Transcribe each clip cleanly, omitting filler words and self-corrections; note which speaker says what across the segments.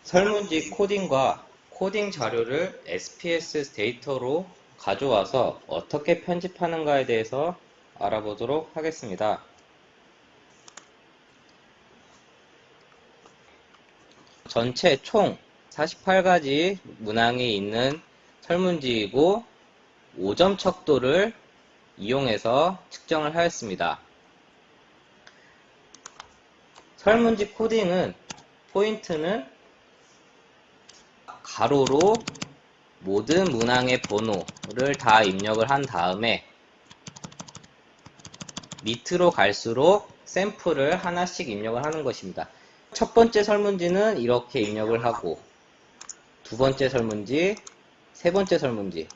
Speaker 1: 설문지 코딩과 코딩 자료를 SPSS 데이터로 가져와서 어떻게 편집하는가에 대해서 알아보도록 하겠습니다. 전체 총 48가지 문항이 있는 설문지이고 5점 척도를 이용해서 측정을 하였습니다. 설문지 코딩은 포인트는 가로로 모든 문항의 번호를 다 입력을 한 다음에 밑으로 갈수록 샘플을 하나씩 입력을 하는 것입니다. 첫 번째 설문지는 이렇게 입력을 하고 두 번째 설문지, 세 번째 설문지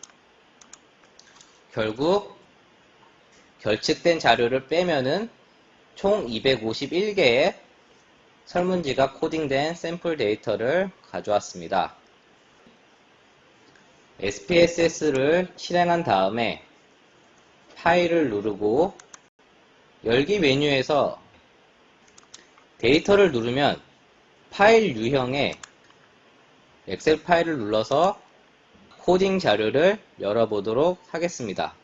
Speaker 1: 결국 결측된 자료를 빼면은 총 251개의 설문지가 코딩된 샘플 데이터를 가져왔습니다. SPSS를 실행한 다음에 파일을 누르고 열기 메뉴에서 데이터를 누르면 파일 유형의 엑셀 파일을 눌러서 코딩 자료를 열어보도록 하겠습니다.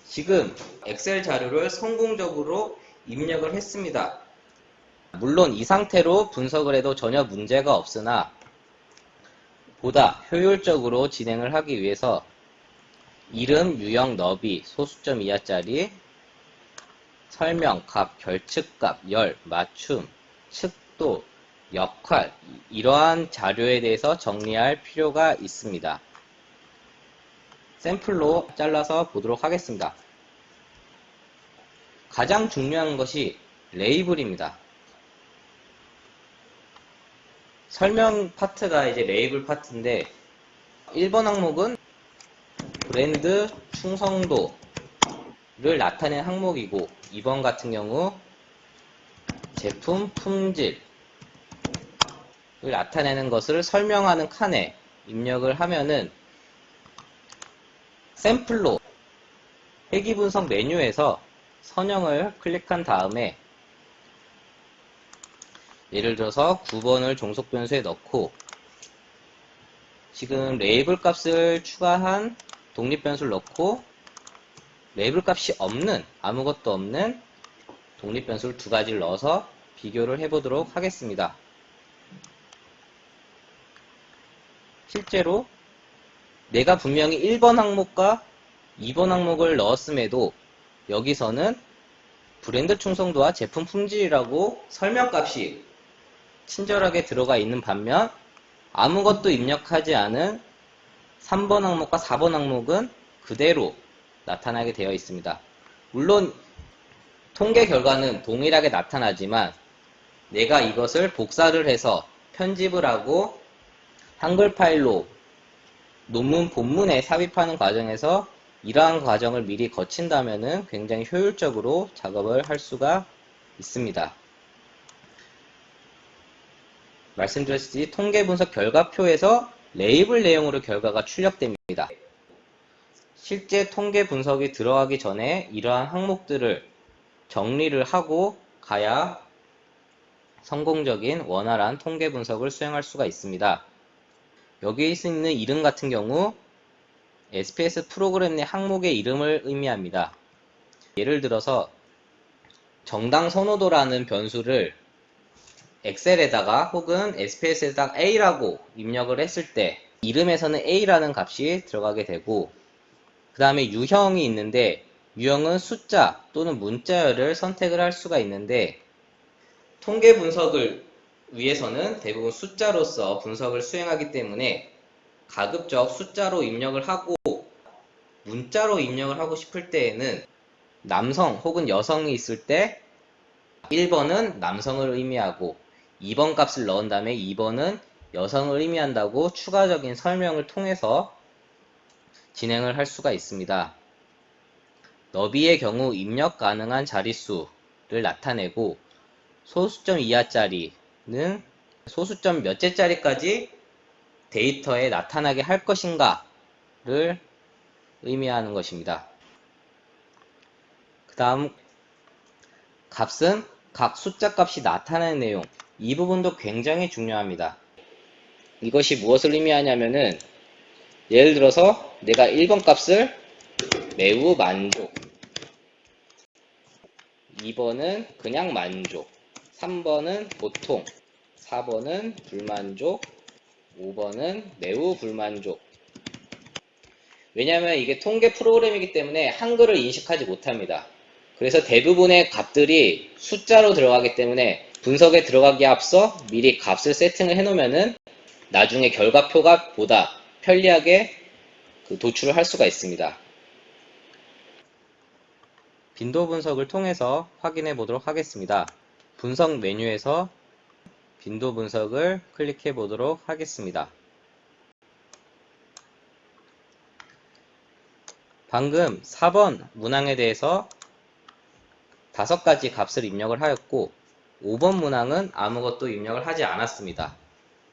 Speaker 1: 지금 엑셀 자료를 성공적으로 입력을 했습니다. 물론 이 상태로 분석을 해도 전혀 문제가 없으나 보다 효율적으로 진행을 하기 위해서 이름, 유형, 너비, 소수점 이하짜리, 설명, 값, 결측값, 열, 맞춤, 측도, 역할 이러한 자료에 대해서 정리할 필요가 있습니다. 샘플로 잘라서 보도록 하겠습니다. 가장 중요한 것이 레이블입니다. 설명 파트가 이제 레이블 파트인데 1번 항목은 브랜드 충성도를 나타낸 항목이고 2번 같은 경우 제품 품질을 나타내는 것을 설명하는 칸에 입력을 하면은 샘플로 회귀분석 메뉴에서 선형을 클릭한 다음에 예를 들어서 9번을 종속 변수에 넣고 지금 레이블 값을 추가한 독립 변수를 넣고 레이블 값이 없는 아무것도 없는 독립 변수를 두 가지를 넣어서 비교를 해보도록 하겠습니다. 실제로 내가 분명히 1번 항목과 2번 항목을 넣었음에도 여기서는 브랜드 충성도와 제품 품질이라고 설명값이 친절하게 들어가 있는 반면 아무것도 입력하지 않은 3번 항목과 4번 항목은 그대로 나타나게 되어 있습니다. 물론 통계 결과는 동일하게 나타나지만 내가 이것을 복사를 해서 편집을 하고 한글 파일로 논문 본문에 삽입하는 과정에서 이러한 과정을 미리 거친다면 굉장히 효율적으로 작업을 할 수가 있습니다. 말씀드렸듯이 통계 분석 결과표에서 레이블 내용으로 결과가 출력됩니다. 실제 통계 분석이 들어가기 전에 이러한 항목들을 정리를 하고 가야 성공적인 원활한 통계 분석을 수행할 수가 있습니다. 여기에 있는 이름 같은 경우 SPS 프로그램 내 항목의 이름을 의미합니다. 예를 들어서 정당 선호도라는 변수를 엑셀에다가 혹은 SPS에다가 A라고 입력을 했을 때 이름에서는 A라는 값이 들어가게 되고 그 다음에 유형이 있는데 유형은 숫자 또는 문자열을 선택을 할 수가 있는데 통계 분석을 위해서는 대부분 숫자로서 분석을 수행하기 때문에 가급적 숫자로 입력을 하고 문자로 입력을 하고 싶을 때에는 남성 혹은 여성이 있을 때 1번은 남성을 의미하고 2번 값을 넣은 다음에 2번은 여성을 의미한다고 추가적인 설명을 통해서 진행을 할 수가 있습니다. 너비의 경우 입력 가능한 자릿수를 나타내고 소수점 이하짜리는 소수점 몇째 짜리까지 데이터에 나타나게 할 것인가를 의미하는 것입니다. 그 다음 값은 각 숫자 값이 나타나는 내용, 이 부분도 굉장히 중요합니다. 이것이 무엇을 의미하냐면은 예를 들어서 내가 1번 값을 매우 만족, 2번은 그냥 만족, 3번은 보통, 4번은 불만족, 5번은 매우 불만족. 왜냐하면 이게 통계 프로그램이기 때문에 한글을 인식하지 못합니다. 그래서 대부분의 값들이 숫자로 들어가기 때문에 분석에 들어가기에 앞서 미리 값을 세팅을 해놓으면은 나중에 결과표가 보다 편리하게 도출을 할 수가 있습니다. 빈도 분석을 통해서 확인해 보도록 하겠습니다. 분석 메뉴에서 빈도 분석을 클릭해 보도록 하겠습니다. 방금 4번 문항에 대해서 5가지 값을 입력을 하였고 5번 문항은 아무것도 입력을 하지 않았습니다.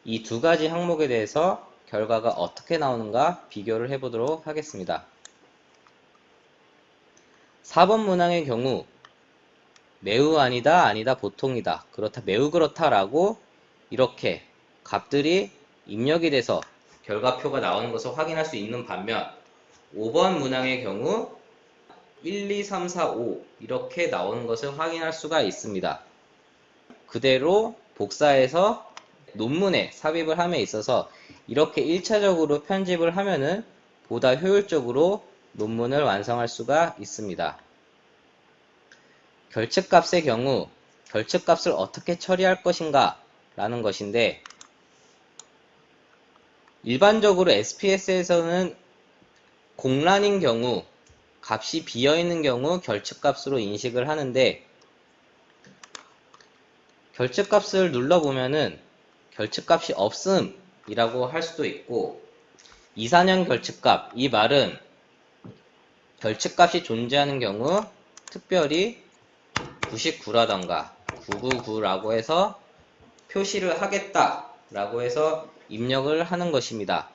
Speaker 1: 이 2가지 항목에 대해서 결과가 어떻게 나오는가 비교를 해보도록 하겠습니다. 4번 문항의 경우 매우 아니다, 아니다, 보통이다, 그렇다, 매우 그렇다 라고 이렇게 값들이 입력이 돼서 결과표가 나오는 것을 확인할 수 있는 반면 5번 문항의 경우 1, 2, 3, 4, 5 이렇게 나오는 것을 확인할 수가 있습니다. 그대로 복사해서 논문에 삽입을 함에 있어서 이렇게 1차적으로 편집을 하면은 보다 효율적으로 논문을 완성할 수가 있습니다. 결측값의 경우 결측값을 어떻게 처리할 것인가 라는 것인데 일반적으로 SPSS에서는 공란인 경우 값이 비어있는 경우 결측값으로 인식을 하는데 결측값을 눌러보면은 결측값이 없음 이라고 할 수도 있고 이산형 결측값, 이 말은 결측값이 존재하는 경우 특별히 99라던가 999라고 해서 표시를 하겠다 라고 해서 입력을 하는 것입니다.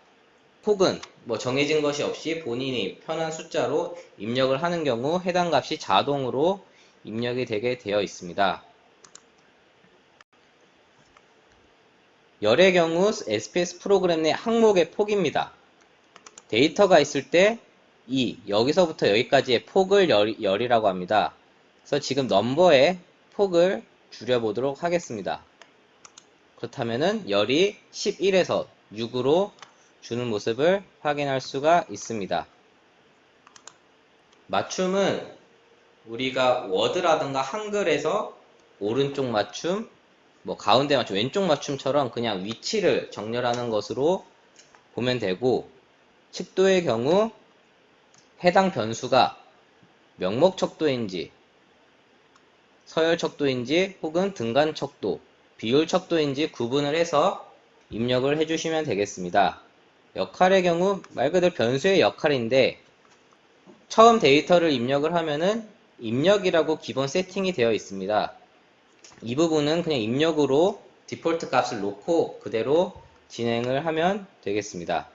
Speaker 1: 혹은 정해진 것이 없이 본인이 편한 숫자로 입력을 하는 경우 해당 값이 자동으로 입력이 되게 되어 있습니다. 열의 경우 SPS 프로그램 내 항목의 폭입니다. 데이터가 있을 때 여기서부터 여기까지의 폭을 열이라고 합니다. 그래서 지금 넘버의 폭을 줄여보도록 하겠습니다. 그렇다면은 열이 11에서 6으로 주는 모습을 확인할 수가 있습니다. 맞춤은 우리가 워드라든가 한글에서 오른쪽 맞춤, 가운데 맞춤, 왼쪽 맞춤처럼 그냥 위치를 정렬하는 것으로 보면 되고 척도의 경우 해당 변수가 명목 척도인지 서열 척도인지 혹은 등간 척도, 비율 척도인지 구분을 해서 입력을 해주시면 되겠습니다. 역할의 경우 말 그대로 변수의 역할인데 처음 데이터를 입력을 하면은 입력이라고 기본 세팅이 되어 있습니다. 이 부분은 그냥 입력으로 디폴트 값을 놓고 그대로 진행을 하면 되겠습니다.